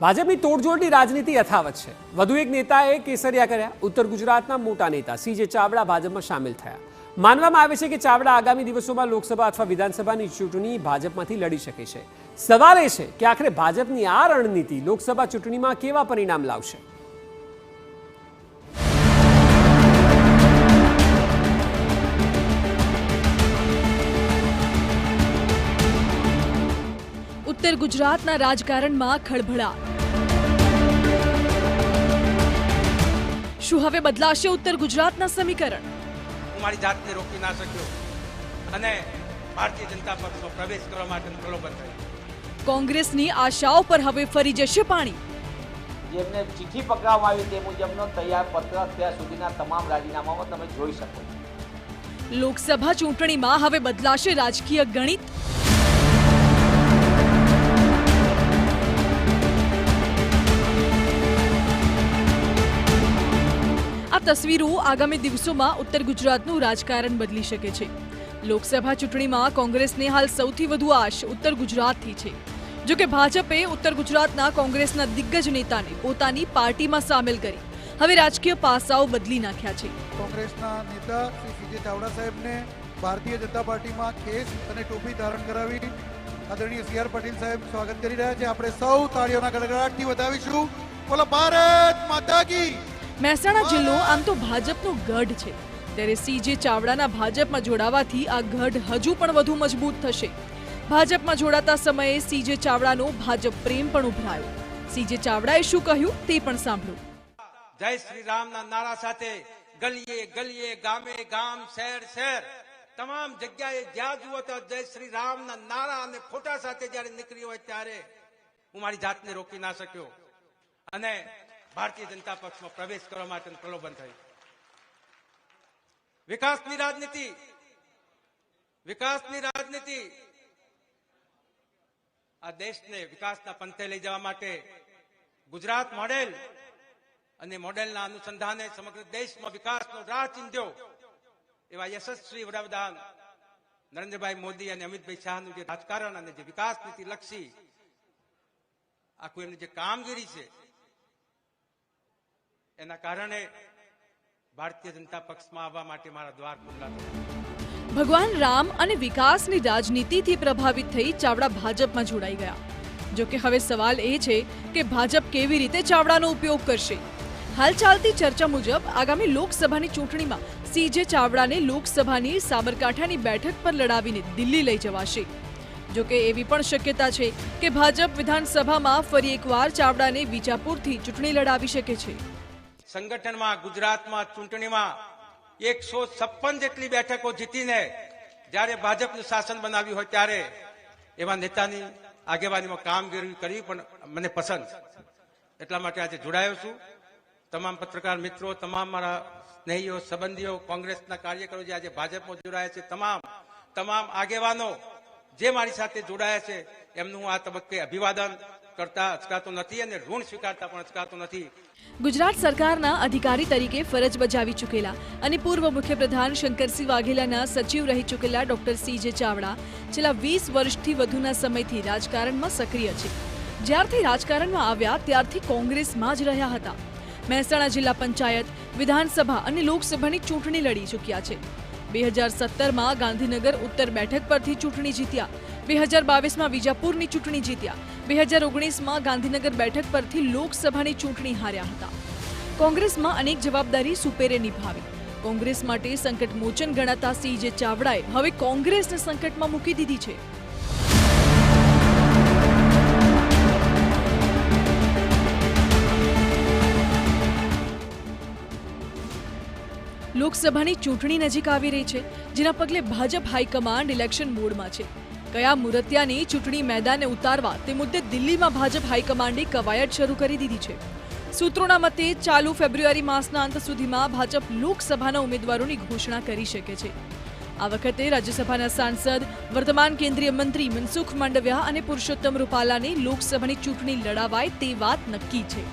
ભાજપની તોડજોડની રાજનીતિ યથાવત છે। વધુ એક નેતાએ કેસરિયા કર્યા। ઉત્તર ગુજરાતના મોટા નેતા સીજે ચાવડા ભાજપમાં સામેલ થયા। માનવામાં આવે છે કે ચાવડા આગામી દિવસોમાં લોકસભા અથવા વિધાનસભાની ચૂંટણી ભાજપમાંથી લડી શકે છે। સવાલ એ છે કે આખરે ભાજપની આ રણનીતિ લોકસભા ચૂંટણીમાં કેવા પરિણામ લાવશે। ઉત્તર ગુજરાતના રાજકારણમાં ખળભળાટ। શું હવે બદલાશે ઉત્તર ગુજરાતના સમીકરણ? હું મારી જાતને રોકી ના શક્યો અને ભારતીય જનતા પક્ષનો પ્રવેશ કરવા માટે પ્રલોભન થયું। કોંગ્રેસની આશાઓ પર હવે ફરી જશે પાણી। જેમને ચિઠ્ઠી પકડવામાં આવી તે મુજબનો તૈયાર પત્ર અત્યાર સુધીના તમામ રાજીનામામાં તમે જોઈ શકો છો। લોકસભા ચૂંટણીમાં હવે બદલાશે રાજકીય ગણિત। આ તસવીરો આગામી દિવસોમાં ઉત્તર ગુજરાતનું રાજકારણ બદલી શકે છે। લોકસભા ચૂંટણીમાં કોંગ્રેસને હાલ સૌથી વધુ આશ ઉત્તર ગુજરાતથી છે। જો કે ભાજપે ઉત્તર ગુજરાતના કોંગ્રેસના દિગ્ગજ નેતાને પોતાની પાર્ટીમાં સામેલ કરી હવે રાજકીય પાસાઓ બદલી નાખ્યા છે। કોંગ્રેસના નેતા શ્રી સીજે ચાવડા સાહેબને ભારતીય જનતા પાર્ટીમાં કેસ અને ટોપી ધારણ કરાવી આદરણીય સી.આર. પાટીલ સાહેબ સ્વાગત કરી રહ્યા છે। આપણે સૌ તાળીઓના ગડગડાટથી વધાવીશું। બોલો ભારત માતા કી। મહેસાણા જિલ્લો આમ તો ભાજપનો ગઢ છે, ત્યારે સીજે ચાવડાના ભાજપમાં જોડાવાથી આ ગઢ હજુ પણ વધુ મજબૂત થશે। ભાજપમાં જોડાતા સમયે સીજે ચાવડાનો ભાજપ પ્રેમ પણ ઉભરાયો। સીજે ચાવડાએ શું કહ્યું તે પણ સાંભળો। જય શ્રી રામના નારા સાથે ગલીએ ગલીએ ગામે ગામ શહેર શહેર તમામ જગ્યાએ જ્યાં જુઓ તો જય શ્રી રામના નારા અને ફોટા સાથે જ્યારે નીકળી હોય ત્યારે હું મારી જાતને રોકી ના શક્યો અને ભારતીય જનતા પક્ષમાં પ્રવેશ કરવા માટે પ્રલોભન થયું। વિકાસની રાજનીતિ આ દેશને વિકાસના પંથે લઈ જવા માટે ગુજરાત મોડેલ અને મોડેલના અનુસંધાને સમગ્ર દેશમાં વિકાસનો રાહ ચીંધ્યો એવા યશસ્વી વડાપ્રધાન નરેન્દ્રભાઈ મોદી અને અમિતભાઈ શાહનું જે રાજકારણ અને જે વિકાસ નીતિ લક્ષી આખું એમની જે કામગીરી છે એના કારણે ભારતીય જનતા પક્ષમાં આવવા માટે મારા દ્વાર ખુલ્લા થયા। ભગવાન રામ અને વિકાસની રાજનીતિથી પ્રભાવિત થઈ ચાવડા ભાજપમાં જોડાઈ ગયા। જો કે હવે સવાલ એ છે કે ભાજપ કેવી રીતે ચાવડાનો ઉપયોગ કરશે। હાલ ચાલતી ચર્ચા મુજબ આગામી લોકસભાની ચૂંટણીમાં સીજે ચાવડાને લોકસભાની સાબરકાંઠાની બેઠક પર લડાવીને દિલ્હી લઈ જવાશે। જો કે એવી પણ શક્યતા છે કે ભાજપ વિધાનસભામાં ફરી એકવાર ચાવડાને વિજાપુરથી ચૂંટણી લડાવી શકે છે। સંગઠનમાં ગુજરાતમાં ચૂંટણીમાં 156 જેટલી બેઠકો જીતીને જ્યારે ભાજપનું શાસન બનાવ્યું હોય ત્યારે એવા નેતાની આગેવાનીમાં કામગીરી કરવી પણ મને પસંદ છે। એટલા માટે આજે જોડાયો છું। તમામ પત્રકાર મિત્રો, તમામ મારા સ્નેહીઓ, સંબંધીઓ, કોંગ્રેસના કાર્યકરો જે આજે ભાજપમાં જોડાયા છે, તમામ આગેવાનો જે મારી સાથે જોડાયા છે એમનું હું આ તબક્કે અભિવાદન કરતા અચકાતો નથી અને ઋણ સ્વીકારતા પણ અચકાતો નથી। ગુજરાત સરકારના અધિકારી તરીકે ફરજ બજાવી ચૂકેલા અને પૂર્વ મુખ્યપ્રધાન શંકરસિંહ વાઘેલાના સચિવ રહી ચૂકેલા ડોક્ટર સીજે ચાવડા છેલ્લા 20 વર્ષથી વધુના સમયથી રાજકારણમાં સક્રિય છે। જ્યારથી રાજકારણમાં આવ્યા ત્યારથી કોંગ્રેસમાં જ રહ્યા હતા। મહેસાણા જિલ્લા પંચાયત, વિધાનસભા અને લોકસભાની ચૂંટણી લડી ચૂક્યા છે। 2017માં ગાંધીનગર ઉત્તર બેઠક પરથી ચૂંટણી જીત્યા। 2022માં વિજાપુરની ચૂંટણી જીત્યા। 2019માં ગાંધીનગર બેઠક પરથી લોકસભાની ચૂંટણી હાર્યા હતા। કોંગ્રેસમાં અનેક જવાબદારી સુપેરે નિભાવી। કોંગ્રેસ માટે સંકટ મોચન ગણાતા સીજે ચાવડાએ હવે કોંગ્રેસને સંકટમાં મૂકી દીધી છે। લોકસભાની ચૂંટણી નજીક આવી રહી છે, જેના પગલે ભાજપ હાઈકમાન્ડ ઇલેક્શન મોડમાં છે। કયા મુરતિયાને ચૂંટણી મેદાને ઉતારવા તે મુદ્દે દિલ્હીમાં ભાજપ હાઈકમાન્ડે કવાયત શરૂ કરી દીધી છે। સૂત્રોના મતે ચાલુ ફેબ્રુઆરી માસના અંત સુધીમાં ભાજપ લોકસભાના ઉમેદવારોની ઘોષણા કરી શકે છે। આ વખતે રાજ્યસભાના સાંસદ, વર્તમાન કેન્દ્રીય મંત્રી મનસુખ માંડવિયા અને પુરુષોત્તમ રૂપાલાને લોકસભાની ચૂંટણી લડાવાય તે વાત નક્કી છે।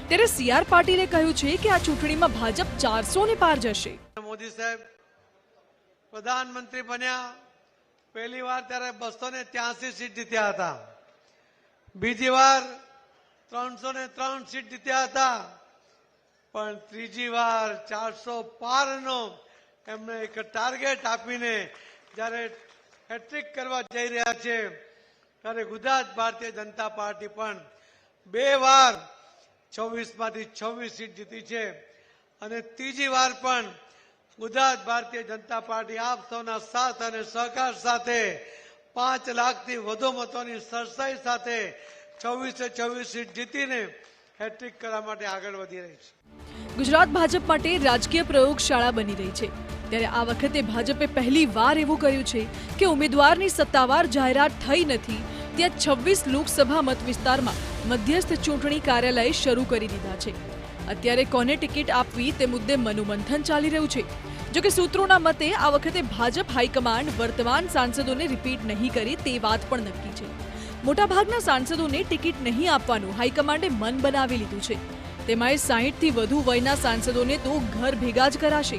ત્યારે સી.આર. પાટીલે કહ્યું છે કે આ ચૂંટણીમાં ભાજપ 400 ને પાર જશે। મોદી સાહેબ પ્રધાનમંત્રી બન્યા પહેલી વાર ત્યારે 283 સીટ જીત્યા હતા। બીજી વાર 303 સીટ જીત્યા હતા, પણ ત્રીજી વાર 400 પારનો એમને એક ટાર્ગેટ આપીને જ્યારે હેટ્રિક કરવા જઈ રહ્યા છે, ત્યારે ગુજરાત ભારતીય જનતા પાર્ટી પણ 2 વાર 26માંથી 26 સીટ જીતી છે અને ત્રીજી વાર પણ ગુજરાત ભારતીય જનતા પાર્ટી આપ સૌના સાથ અને સહકાર સાથે 5 લાખથી વધુ મતોની સરસાઈ સાથે 26 સીટ જીતીને હેટ્રિક કરવા માટે આગળ વધી રહી છે. ગુજરાત ભાજપ માટે રાજકીય પ્રયોગશાળા બની રહી છે, ત્યારે આ વખતે ભાજપે પહેલી વાર એવું કર્યું છે કે ઉમેદવારની સત્તાવાર જાહેરાત થઈ નથી ત્યાં 26 લોકસભા મત વિસ્તારમાં મધ્યસ્થ ચૂંટણી કાર્યાલય શરૂ કરી દીધા છે. અત્યારે કોને ટિકિટ આપવી તે મુદ્દે મનોમંથન ચાલી રહ્યું છે. જોકે સૂત્રોના મતે આ વખતે ભાજપ હાઈકમાન્ડ વર્તમાન સાંસદોને રિપીટ નહીં કરે તે વાત પણ નક્કી છે. મોટાભાગના સાંસદોને ટિકિટ નહીં આપવાનું હાઈકમાન્ડે મન બનાવી લીધું છે. તેમાંય 60થી વધુ વયના સાંસદોને તો ઘર ભેગા જ કરાશે.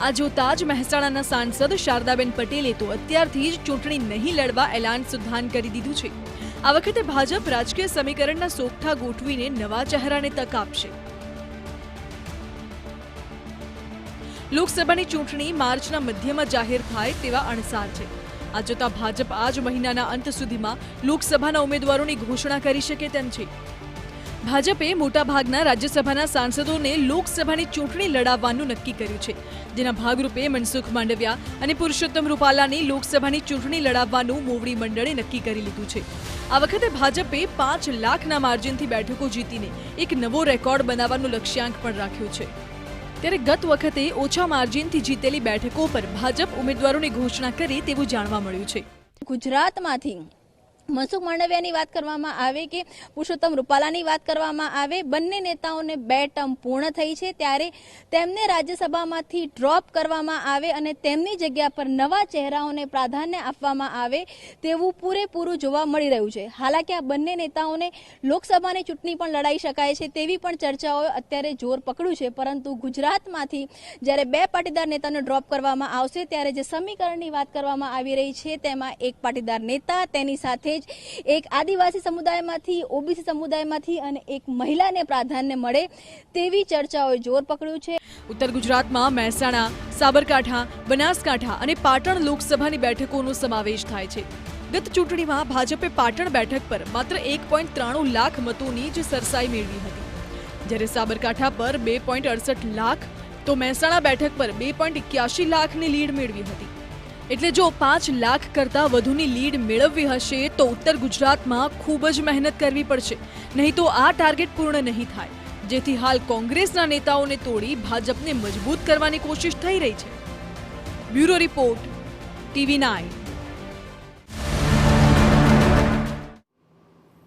આ જોતા જ મહેસાણાના સાંસદ શારદાબેન પટેલે તો અત્યારથી જ ચૂંટણી નહીં લડવા એલાન સુદ્ધાન કરી દીધું છે. આ વખતે ભાજપ રાજકીય સમીકરણના સોગઠા ગોઠવીને નવા ચહેરાને તક આપશે. લોકસભાની ચૂંટણી માર્ચના મધ્યમાં જાહેર થાય તેવા અણસાર છે. આ જોતા ભાજપ આ જ મહિનાના અંત સુધીમાં લોકસભાના ઉમેદવારોની ઘોષણા કરી શકે તેમ છે. ભાજપે મોટાભાગના રાજ્યસભાના સાંસદોને લોકસભાની ચૂંટણી લડાવવાનું નક્કી કર્યું છે, જેના ભાગરૂપે મનસુખ માંડવિયા અને પુરુષોત્તમ રૂપાલાની લોકસભાની ચૂંટણી લડાવવાનું મોવડી મંડળે નક્કી કરી લીધું છે. આ વખતે ભાજપે 5 લાખના માર્જિનથી બેઠકો જીતીને એક નવો રેકોર્ડ બનાવવાનું લક્ષ્યાંક પણ રાખ્યું છે. ત્યારે ગત વખતે ઓછા માર્જિનથી જીતેલી બેઠકો પર ભાજપ ઉમેદવારોની ઘોષણા કરે તેવું જાણવા મળ્યું છે. ગુજરાતમાંથી મનસુખ માંડવિયાની વાત કરવામાં આવે કે પુરુષોત્તમ રૂપાલાની વાત કરવામાં આવે, બંને નેતાઓને 2 ટર્મ પૂર્ણ થઈ છે, ત્યારે તેમને રાજ્યસભામાંથી ડ્રોપ કરવામાં આવે અને તેમની જગ્યા પર નવા ચહેરાઓને પ્રાધાન્ય આપવામાં આવે તેવું પૂરેપૂરું જોવા મળી રહ્યું છે. હાલાકી આ બંને નેતાઓને લોકસભાની ચૂંટણી પણ લડાઈ શકાય છે તેવી પણ ચર્ચાઓએ અત્યારે જોર પકડ્યું છે, પરંતુ ગુજરાતમાંથી જ્યારે 2 પાટીદાર નેતાને ડ્રોપ કરવામાં આવશે ત્યારે જે સમીકરણની વાત કરવામાં આવી રહી છે તેમાં એક પાટીદાર નેતા, તેની સાથે એક આદિવાસી સમુદાયમાંથી, ઓબીસી સમુદાયમાંથી અને એક મહિલાને પ્રાધાન્ય મળે તેવી ચર્ચાઓએ જોર પકડ્યું છે. ઉત્તર ગુજરાતમાં મહેસાણા, સાબરકાંઠા, બનાસકાંઠા અને પાટણ લોકસભાની બેઠકોનો સમાવેશ થાય છે. ગત ચૂંટણીમાં ભાજપે પાટણ બેઠક પર માત્ર 1.93 લાખ મતોની જ સરસાઈ મેળવી હતી, જ્યારે સાબરકાંઠા પર 2.68 લાખ તો મહેસાણા બેઠક પર 2.81 લાખની લીડ મેળવી હતી. એટલે જો 5 લાખ કરતાં વધુની લીડ મેળવવી હશે તો ઉત્તર ગુજરાતમાં ખૂબ જ મહેનત કરવી પડશે, નહીં તો આ ટાર્ગેટ પૂર્ણ નહીં થાય, જેથી હાલ કોંગ્રેસના નેતાઓને તોડી ભાજપને મજબૂત કરવાની કોશિશ થઈ રહી છે. Bureau report, TV9.